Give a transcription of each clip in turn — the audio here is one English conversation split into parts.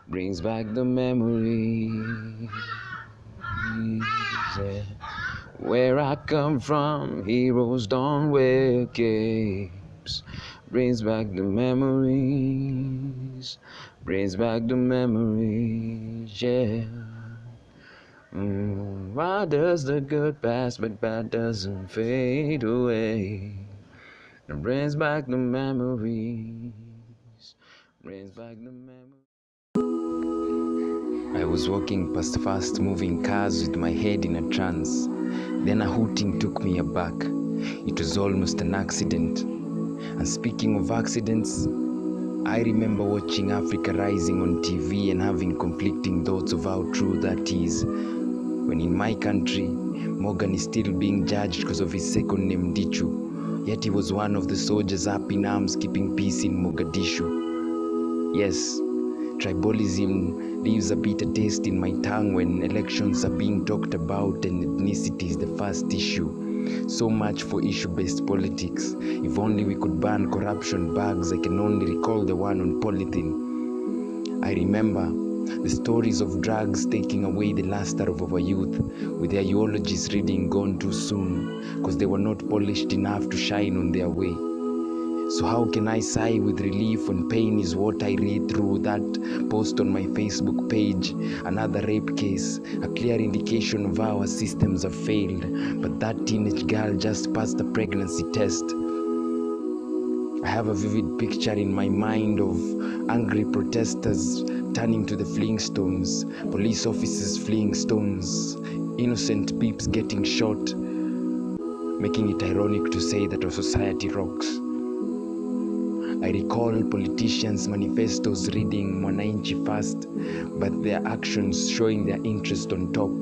Brings back the memories, yeah. Where I come from, heroes don't wear capes. Brings back the memories, brings back the memories, yeah. Why does the good pass but bad doesn't fade away? It brings back the memories, brings back the memories. I was walking past fast moving cars with my head in a trance. Then a hooting took me aback. It was almost an accident. And speaking of accidents, I remember watching Africa Rising on TV and having conflicting thoughts of how true that is. When in my country, Morgan is still being judged because of his second name Dichu. Yet he was one of the soldiers up in arms keeping peace in Mogadishu. Yes, tribalism leaves a bitter taste in my tongue when elections are being talked about and ethnicity is the first issue. So much for issue-based politics. If only we could ban corruption bags. I can only recall the one on polythene. I remember the stories of drugs taking away the luster of our youth, with their eulogies reading gone too soon because they were not polished enough to shine on their way. So how can I sigh with relief when pain is what I read through that post on my Facebook page? Another rape case, a clear indication of how our systems have failed. But that teenage girl just passed the pregnancy test. I have a vivid picture in my mind of angry protesters turning to the fleeing stones, police officers fleeing stones, innocent peeps getting shot, making it ironic to say that our society rocks. I recall politicians' manifestos reading Mwananchi first, but their actions showing their interest on top.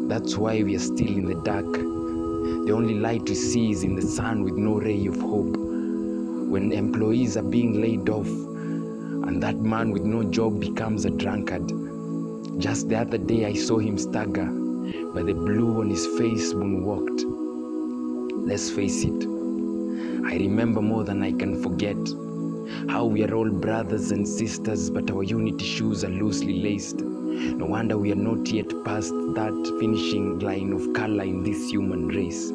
That's why we are still in the dark. The only light we see is in the sun with no ray of hope. When employees are being laid off, and that man with no job becomes a drunkard. Just the other day I saw him stagger, but the blue on his face moonwalked. Let's face it, I remember more than I can forget how we are all brothers and sisters, but our unity shoes are loosely laced. No wonder we are not yet past that finishing line of color in this human race.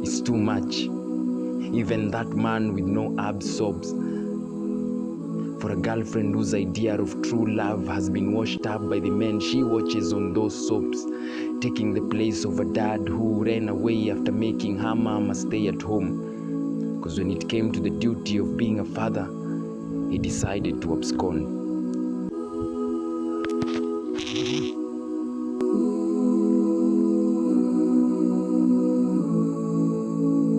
It's too much. Even that man with no abs sobs for a girlfriend whose idea of true love has been washed up by the men she watches on those soaps, taking the place of a dad who ran away after making her mama stay at home. Because when it came to the duty of being a father, he decided to abscond.